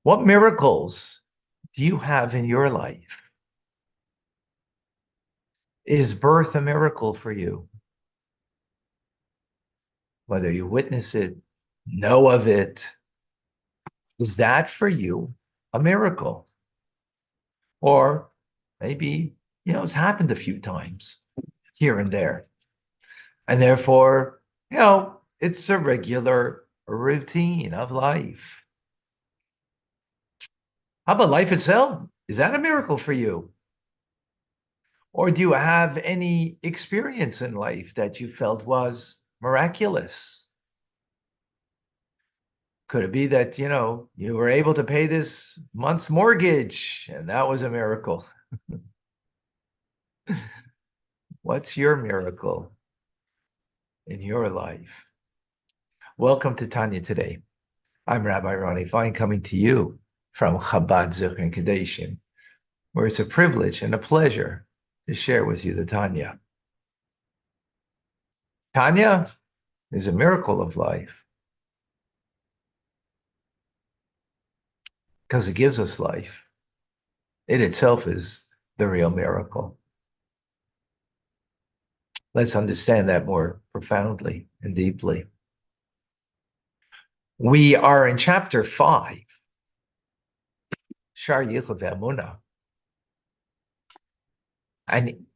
What miracles do you have in your life? Is birth a miracle for you? Whether you witness it, know of it, is that for you a miracle? Or maybe, it's happened a few times here and there. And therefore, it's a regular routine of life. How about life itself? Is that a miracle for you? Or do you have any experience in life that you felt was miraculous? Could it be that, you were able to pay this month's mortgage and that was a miracle? What's your miracle in your life? Welcome to Tanya Today. I'm Rabbi Ronnie Fine, coming to you from Chabad Zichron Kadeshim, where it's a privilege and a pleasure to share with you the Tanya. Tanya is a miracle of life because it gives us life. It itself is the real miracle. Let's understand that more profoundly and deeply. We are in chapter 5, Shar Yichud Ve'emunah. And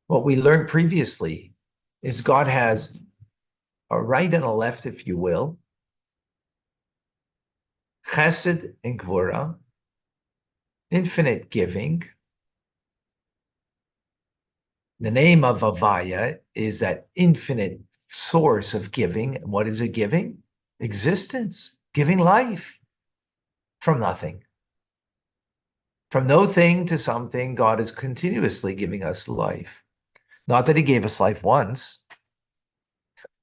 what we learned previously is God has a right and a left, if you will, chesed and gvura, infinite giving. The name of Avaya is that infinite source of giving. And what is it giving? Existence, giving life from nothing. From no thing to something, God is continuously giving us life. Not that he gave us life once.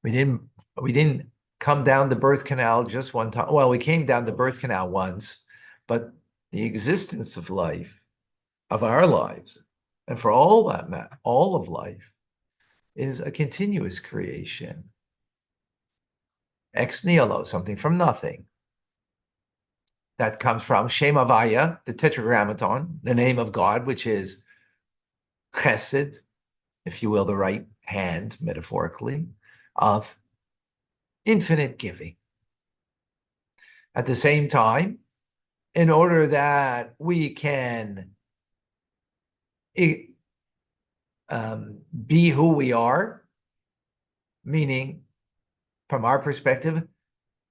We didn't come down the birth canal just one time. Well, we came down the birth canal once, but the existence of life, of our lives, and for all that matter, all of life, is a continuous creation. Ex nihilo, something from nothing. That comes from Shem Havaya, the tetragrammaton, the name of God, which is chesed, if you will, the right hand, metaphorically, of infinite giving. At the same time, in order that we can be who we are, meaning from our perspective,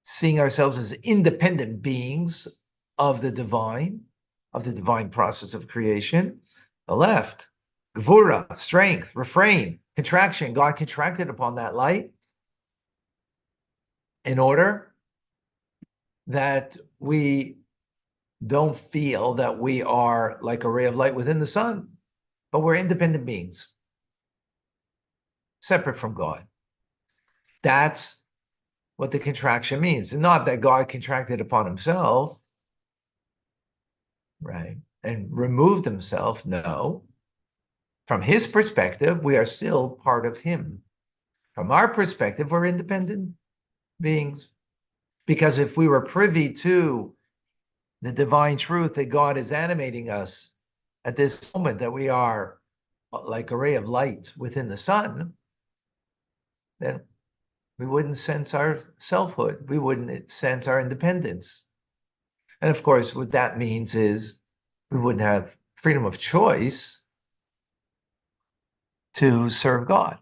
seeing ourselves as independent beings of the divine process of creation. The left, gvura, strength, refrain, contraction. God contracted upon that light in order that we don't feel that we are like a ray of light within the sun, but we're independent beings, separate from God. That's what the contraction means. And not that God contracted upon himself, right, and removed himself. No. From his perspective, we are still part of him. From our perspective, we're independent beings. Because if we were privy to the divine truth that God is animating us at this moment, that we are like a ray of light within the sun, then we wouldn't sense our selfhood. We wouldn't sense our independence. And of course, what that means is we wouldn't have freedom of choice to serve God.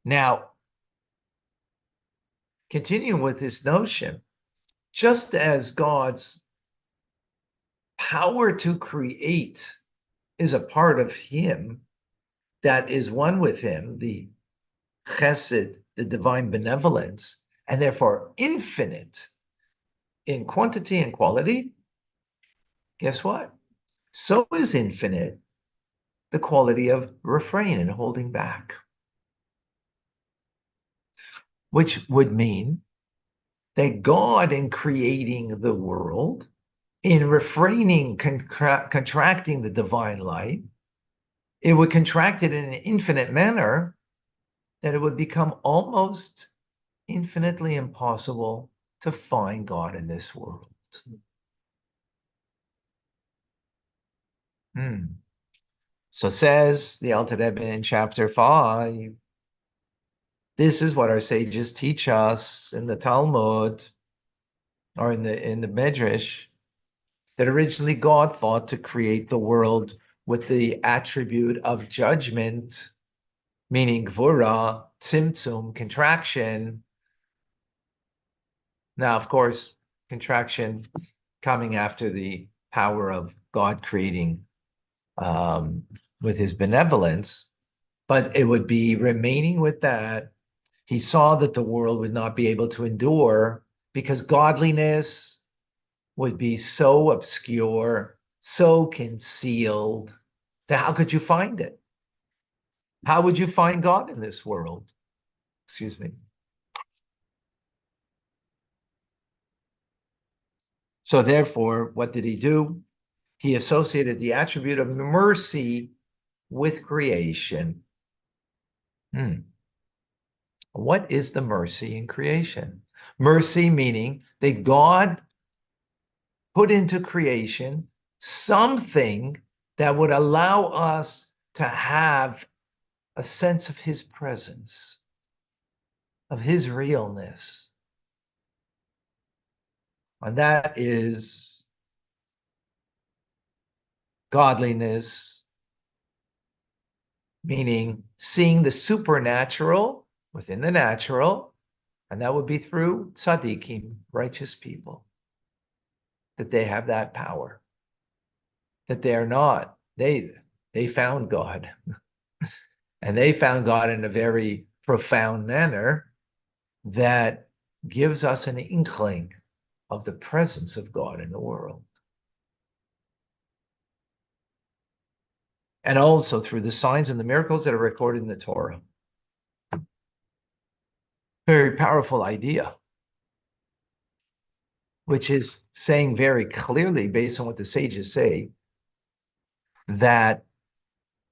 Now, continuing with this notion, just as God's power to create is a part of him, that is one with him, the chesed, the divine benevolence, and therefore infinite in quantity and quality, guess what? So is infinite the quality of refrain and holding back. Which would mean that God, in creating the world, in refraining, contracting the divine light, it would contract it in an infinite manner that it would become almost infinitely impossible to find God in this world. Hmm. So says the Alter Rebbe in chapter 5, this is what our sages teach us in the Talmud or in the Medrash, that originally God thought to create the world with the attribute of judgment, meaning gvura, tzimtzum, contraction. Now, of course, contraction coming after the power of God creating um, with his benevolence, but it would be remaining with that. He saw that the world would not be able to endure because godliness would be so obscure, so concealed, that how could you find it? How would you find God in this world? Excuse me. So therefore, what did he do? He associated the attribute of mercy with creation. What is the mercy in creation? Mercy meaning that God put into creation something that would allow us to have a sense of his presence, of his realness. And that is godliness, meaning seeing the supernatural within the natural, and that would be through tzaddikim, righteous people, that they have that power, that they are not, they found God, and they found God in a very profound manner that gives us an inkling of the presence of God in the world. And also through the signs and the miracles that are recorded in the Torah. Very powerful idea, which is saying very clearly, based on what the sages say, that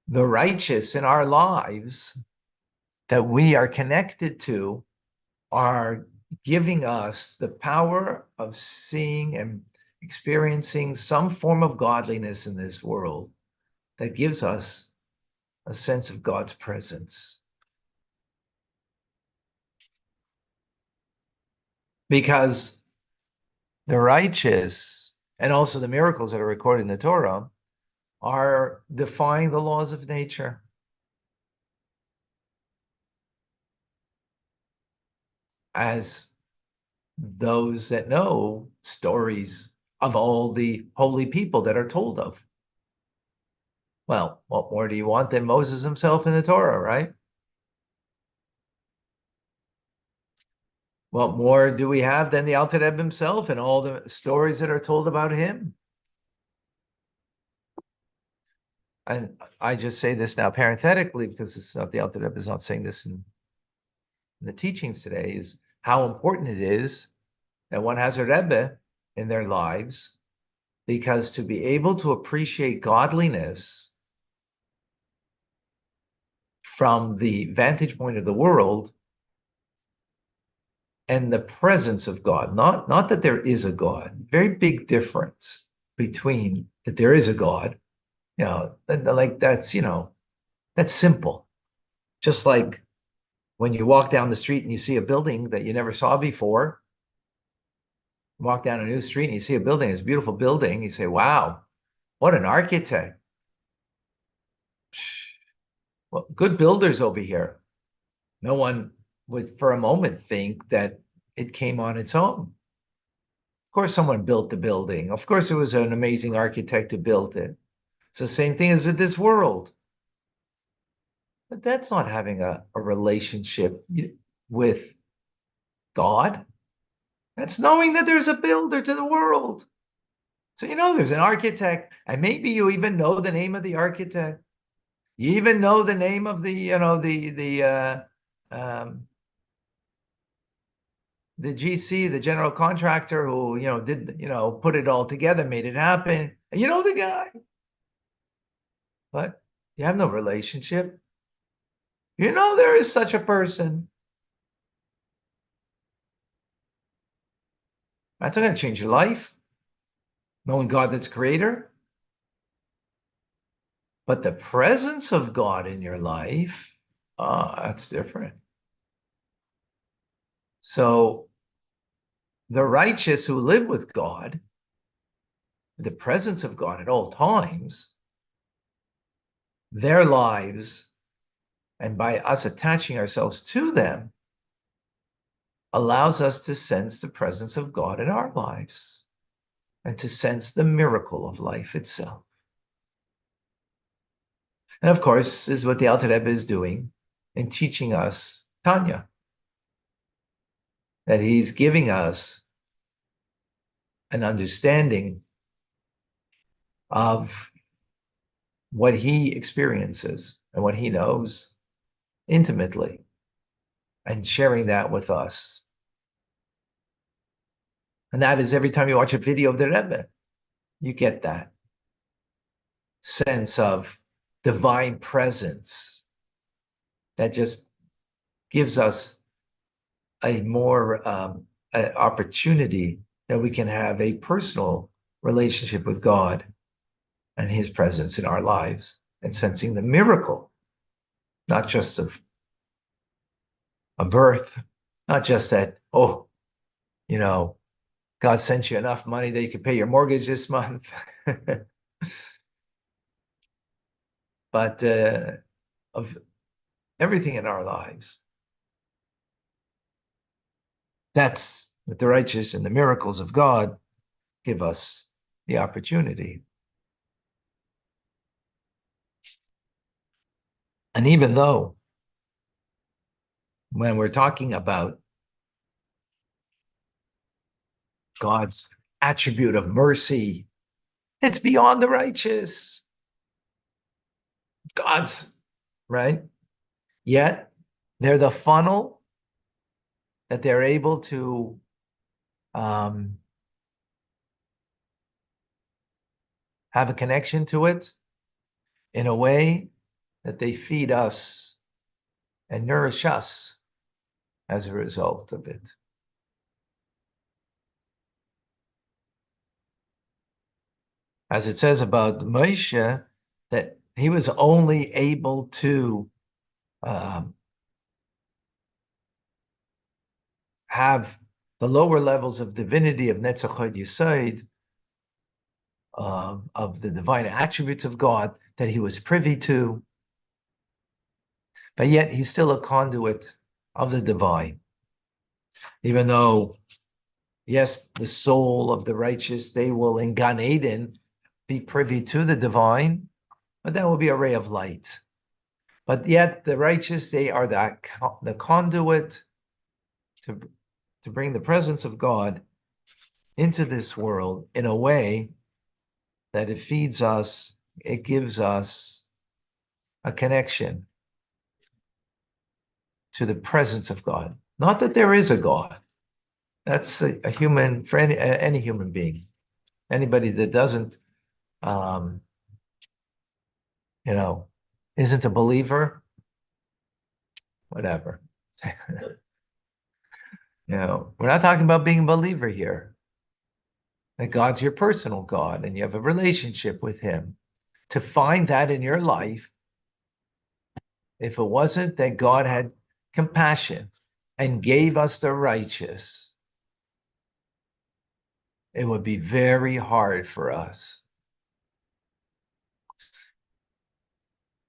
the righteous in our lives that we are connected to are giving us the power of seeing and experiencing some form of godliness in this world that gives us a sense of God's presence. Because the righteous and also the miracles that are recorded in the Torah are defying the laws of nature. As those that know stories of all the holy people that are told of. Well, what more do you want than Moses himself in the Torah, right? What more do we have than the Alter Rebbe himself and all the stories that are told about him? And I just say this now parenthetically because it's not, the Alter Rebbe is not saying this in the teachings today, is how important it is that one has a Rebbe in their lives, because to be able to appreciate godliness from the vantage point of the world and the presence of God, not that there is a God, very big difference between that there is a God, like that's simple. Just like when you walk down the street and you see a building that you never saw before, walk down a new street and you see a building, it's a beautiful building, you say, wow, what an architect. Well, good builders over here. No one would for a moment think that it came on its own. Of course, someone built the building. Of course, it was an amazing architect who built it. It's the same thing as with this world. But that's not having a relationship with God. That's knowing that there's a builder to the world. So there's an architect, and maybe you even know the name of the architect. You even know the name of the GC, the general contractor who did put it all together, made it happen. And you know the guy, but you have no relationship. There is such a person. That's not going to change your life, knowing God that's creator. But the presence of God in your life, that's different. So the righteous who live with God, the presence of God at all times, their lives, and by us attaching ourselves to them, allows us to sense the presence of God in our lives and to sense the miracle of life itself. And of course, this is what the Alter Rebbe is doing in teaching us Tanya, that he's giving us an understanding of what he experiences and what he knows intimately and sharing that with us. And that is every time you watch a video of the Rebbe, you get that sense of divine presence that just gives us a more opportunity that we can have a personal relationship with God and his presence in our lives and sensing the miracle, not just of a birth, not just that, oh, you know, God sent you enough money that you could pay your mortgage this month. But of everything in our lives. That's what the righteous and the miracles of God give us the opportunity. And even though when we're talking about God's attribute of mercy, it's beyond the righteous. God's, right? Yet they're the funnel that they're able to have a connection to it in a way that they feed us and nourish us as a result of it. As it says about Moshe, that he was only able to have the lower levels of divinity of Netzach Hod Yesod, of the divine attributes of God that he was privy to, but yet he's still a conduit of the divine. Even though, yes, the soul of the righteous, they will in Gan Eden be privy to the divine, but that will be a ray of light. But yet the righteous, they are the conduit to bring the presence of God into this world in a way that it feeds us, it gives us a connection to the presence of God. Not that there is a God. That's a human, for any human being. Anybody that doesn't, isn't a believer, whatever. We're not talking about being a believer here. That God's your personal God and you have a relationship with him. To find that in your life, if it wasn't that God had compassion and gave us the righteous, it would be very hard for us.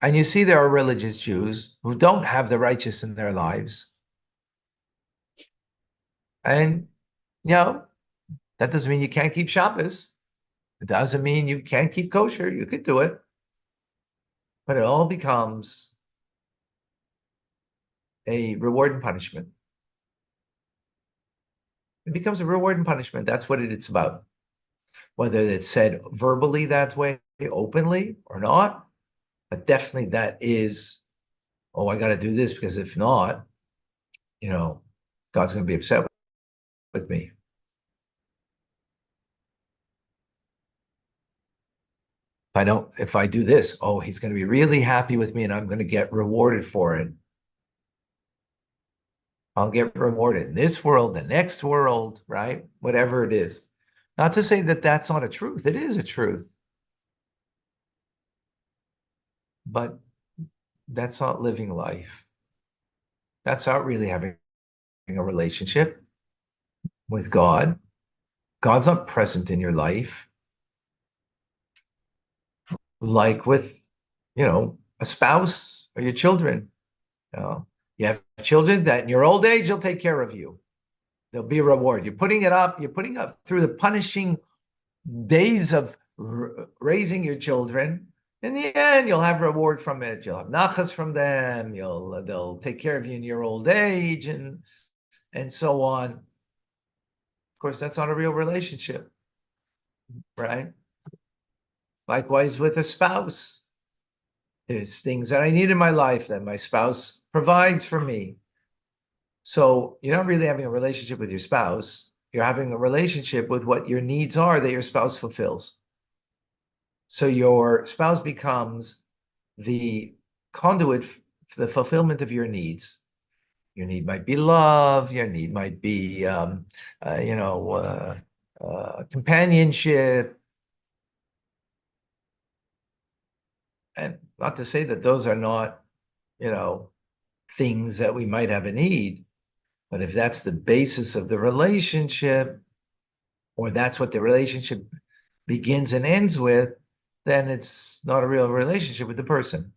And you see, there are religious Jews who don't have the righteous in their lives. And, that doesn't mean you can't keep Shabbos. It doesn't mean you can't keep kosher. You could do it. But it all becomes a reward and punishment. It becomes a reward and punishment. That's what it's about. Whether it's said verbally that way, openly or not, but definitely that is, oh, I got to do this because if not, God's going to be upset with me. If I do this, oh, he's going to be really happy with me and I'm going to get rewarded for it. I'll get rewarded in this world, the next world, right? Whatever it is. Not to say that that's not a truth. It is a truth. But that's not living life. That's not really having a relationship with God. God's not present in your life like with, a spouse or your children. You have children that in your old age, will take care of you. There'll be a reward. You're putting up through the punishing days of raising your children. In the end, you'll have reward from it. You'll have nachas from them. They'll take care of you in your old age and so on. Of course, that's not a real relationship, right? Likewise with a spouse. There's things that I need in my life that my spouse provides for me. So you're not really having a relationship with your spouse. You're having a relationship with what your needs are that your spouse fulfills. So your spouse becomes the conduit for the fulfillment of your needs. Your need might be love. Your need might be, companionship. And not to say that those are not, things that we might have a need. But if that's the basis of the relationship, or that's what the relationship begins and ends with, then it's not a real relationship with the person.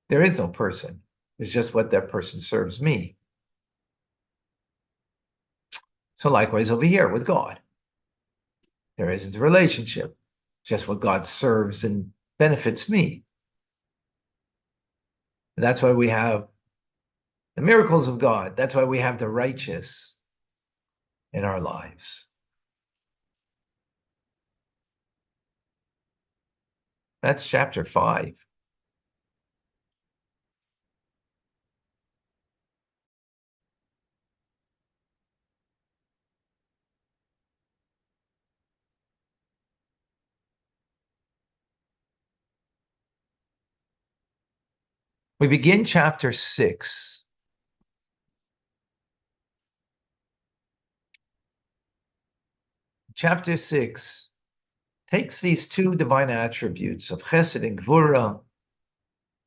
There is no person. It's just what that person serves me. So likewise over here with God. There isn't a relationship, just what God serves and benefits me. And that's why we have the miracles of God. That's why we have the righteous in our lives. That's chapter 5. We begin chapter 6. Chapter 6 takes these two divine attributes of chesed and gvura,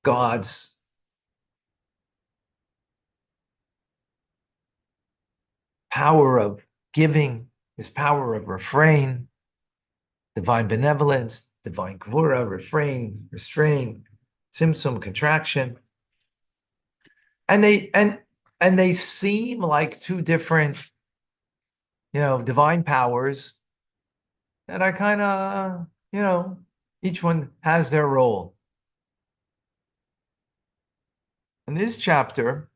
God's power of giving, his power of refrain, divine benevolence, divine gvura, refrain, restraint, tzimtzum, contraction. And they seem like two different, divine powers that are kind of, each one has their role. In this chapter,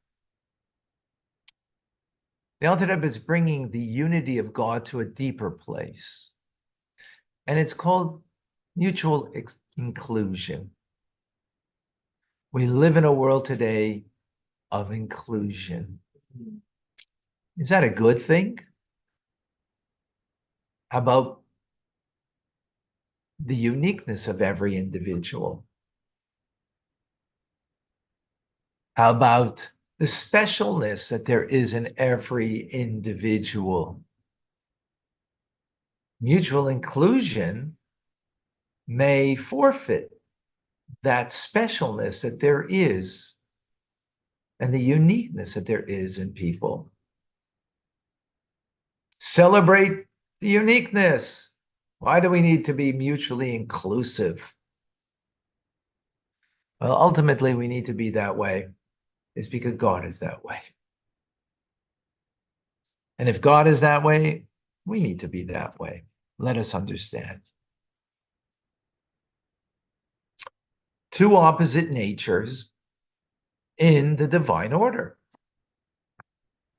the Alter Rebbe is bringing the unity of God to a deeper place. And it's called mutual inclusion. We live in a world today of inclusion. Is that a good thing? How about the uniqueness of every individual? How about the specialness that there is in every individual? Mutual inclusion may forfeit that specialness that there is and the uniqueness that there is in people. Celebrate the uniqueness. Why do we need to be mutually inclusive? Well, ultimately, we need to be that way. It's because God is that way. And if God is that way, we need to be that way. Let us understand. Two opposite natures in the divine order.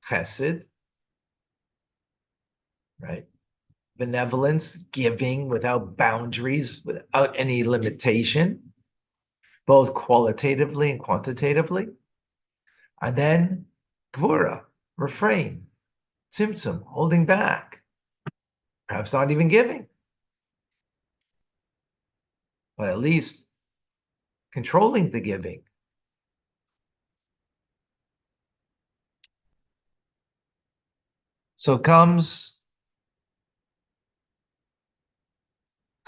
Chesed, right? Benevolence, giving without boundaries, without any limitation, both qualitatively and quantitatively. And then gvura, refrain, tzimtzum, holding back, perhaps not even giving, but at least controlling the giving. So comes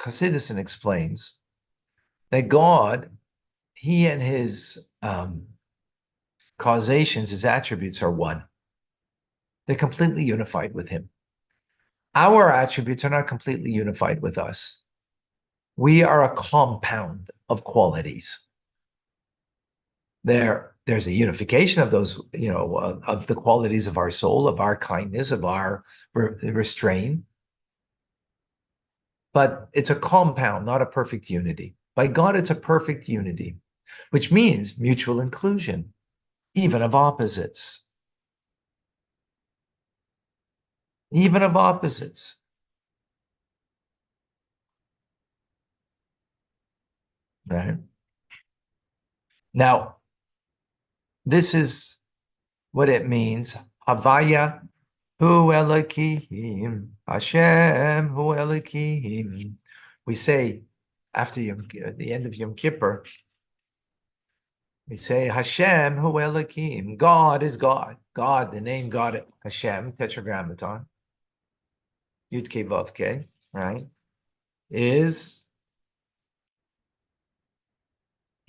Hasidus and explains that God, he and his causations, his attributes are one. They're completely unified with him. Our attributes are not completely unified with us. We are a compound of qualities. There's a unification of those, of the qualities of our soul, of our kindness, of our restraint. But it's a compound, not a perfect unity. By God, it's a perfect unity, which means mutual inclusion, even of opposites. Even of opposites. Right? Now, this is what it means. Havaya hu Elohim, Hashem hu Elohim. We say after the end of Yom Kippur, we say Hashem hu Elohim. God is God. God, the name God, Hashem, Tetragrammaton, Yud Kei Vav Kei, right? Is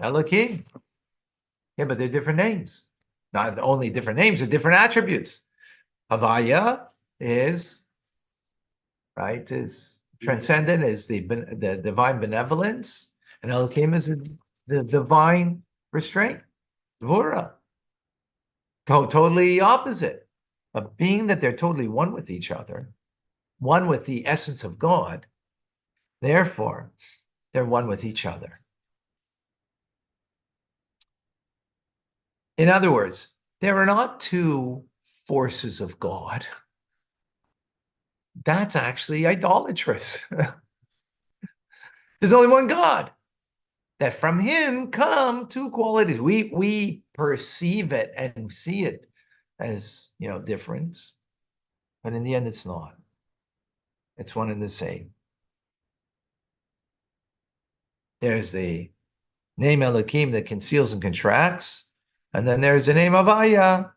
Elohim. Yeah, but they're different names. Not only different names, they're different attributes. Havaya is, right, is transcendent, is the divine benevolence, and Elohim is the divine restraint, Dvura. Totally opposite. But being that they're totally one with each other, one with the essence of God, therefore, they're one with each other. In other words, there are not two forces of God. That's actually idolatrous. There's only one God. That from him come two qualities. We perceive it and see it as, difference, but in the end, it's not. It's one and the same. There's the name Elohim that conceals and contracts, and then there's the name Avaya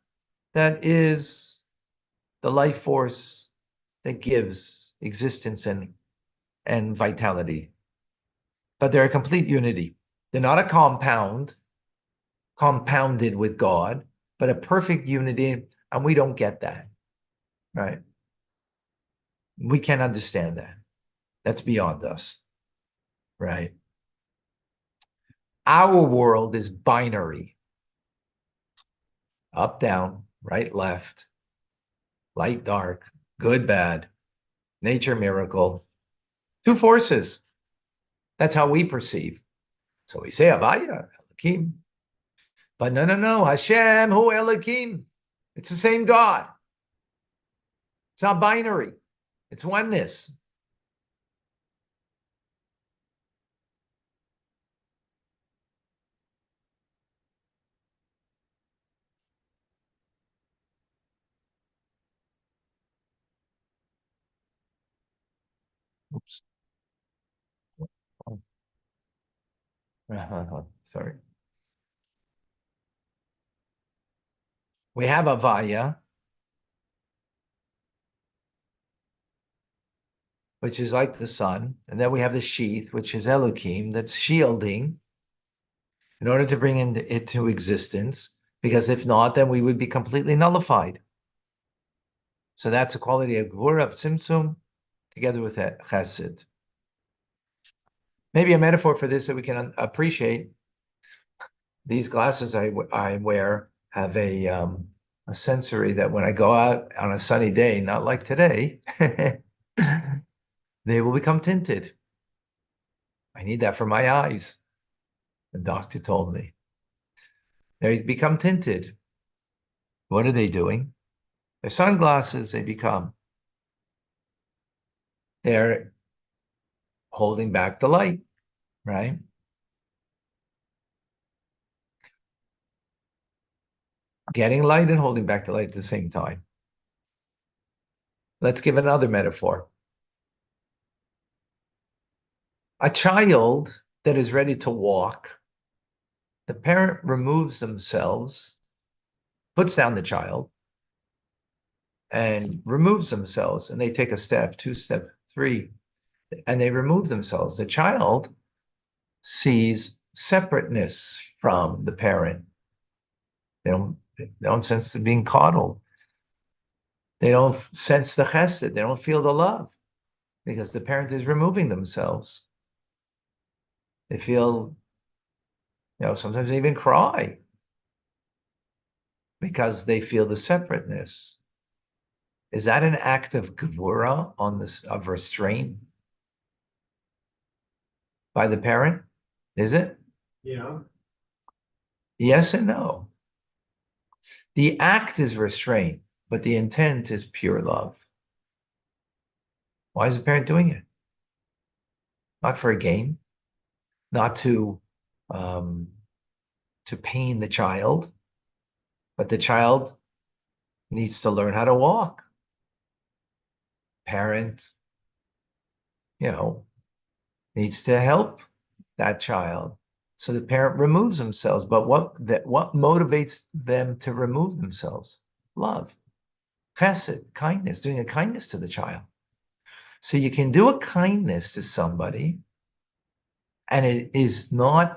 that is the life force that gives existence and vitality. But they're a complete unity. They're not a compounded with God, but a perfect unity, and we don't get that, right? We can't understand that. That's beyond us, right? Our world is binary. Up, down, right, left, light, dark, good, bad, nature, miracle. Two forces. That's how we perceive. So we say Avaya, Elohim. But no, Hashem, hu Elohim. It's the same God. It's not binary. It's oneness. Oops. Sorry. We have Avaya, which is like the sun. And then we have the sheath, which is Elohim, that's shielding in order to bring it to existence. Because if not, then we would be completely nullified. So that's a quality of Gvura, of Tzimtzum, together with Chesed. Maybe a metaphor for this that we can appreciate. These glasses I wear have a sensory that when I go out on a sunny day, not like today, they will become tinted. I need that for my eyes. The doctor told me. They become tinted. What are they doing? They're sunglasses, they become. They're holding back the light, right? Getting light and holding back the light at the same time. Let's give another metaphor. A child that is ready to walk, the parent removes themselves, puts down the child, and removes themselves, and they take a step, two step, three, and they remove themselves. The child sees separateness from the parent. They don't sense the being coddled. They don't sense the chesed. They don't feel the love because the parent is removing themselves. They feel, sometimes they even cry because they feel the separateness. Is that an act of gevura of restraint by the parent? Is it? Yeah. Yes and no. The act is restraint, but the intent is pure love. Why is the parent doing it? Not for a gain, not um, to pain the child, but the child needs to learn how to walk. Parent, needs to help that child. So the parent removes themselves. But what motivates them to remove themselves? Love, chesed, kindness, doing a kindness to the child. So you can do a kindness to somebody, and it's not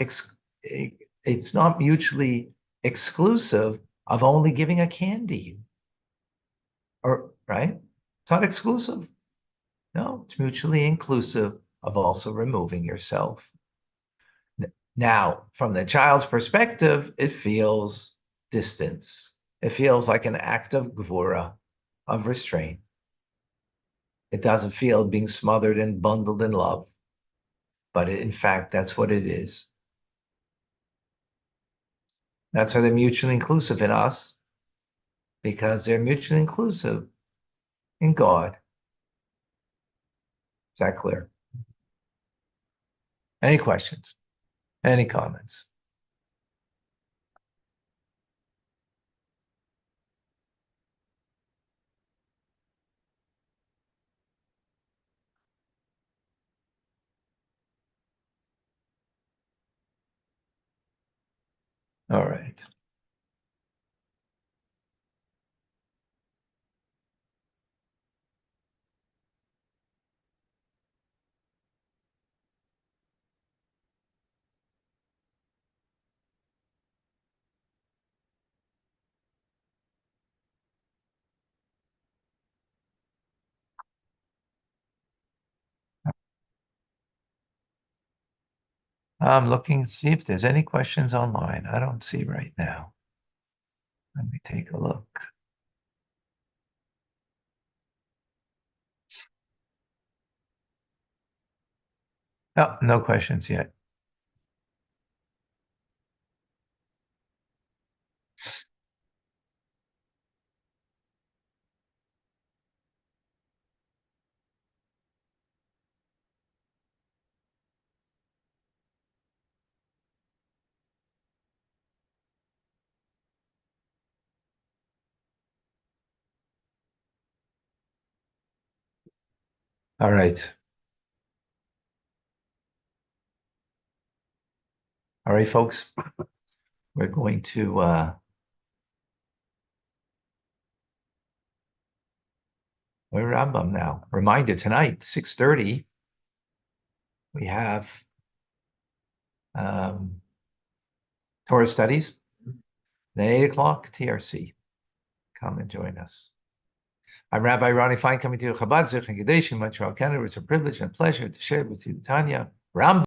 mutually exclusive of only giving a candy, or right? It's not exclusive. No, it's mutually inclusive of also removing yourself. Now, from the child's perspective, it feels distance. It feels like an act of gvura, of restraint. It doesn't feel being smothered and bundled in love, but in fact, that's what it is. That's why they're mutually inclusive in us, because they're mutually inclusive in God. Is that clear? Any questions? Any comments? All right. I'm looking to see if there's any questions online. I don't see right now. Let me take a look. No, no questions yet. All right. All right, folks. We're going to we're Rambam now. Reminder tonight, 6:30, we have Torah studies. Then 8 o'clock, TRC. Come and join us. I'm Rabbi Ronnie Fine, coming to you, Chabad Zich and Kadesh in Montreal, Canada. It's a privilege and pleasure to share with you, Tanya. Rambam.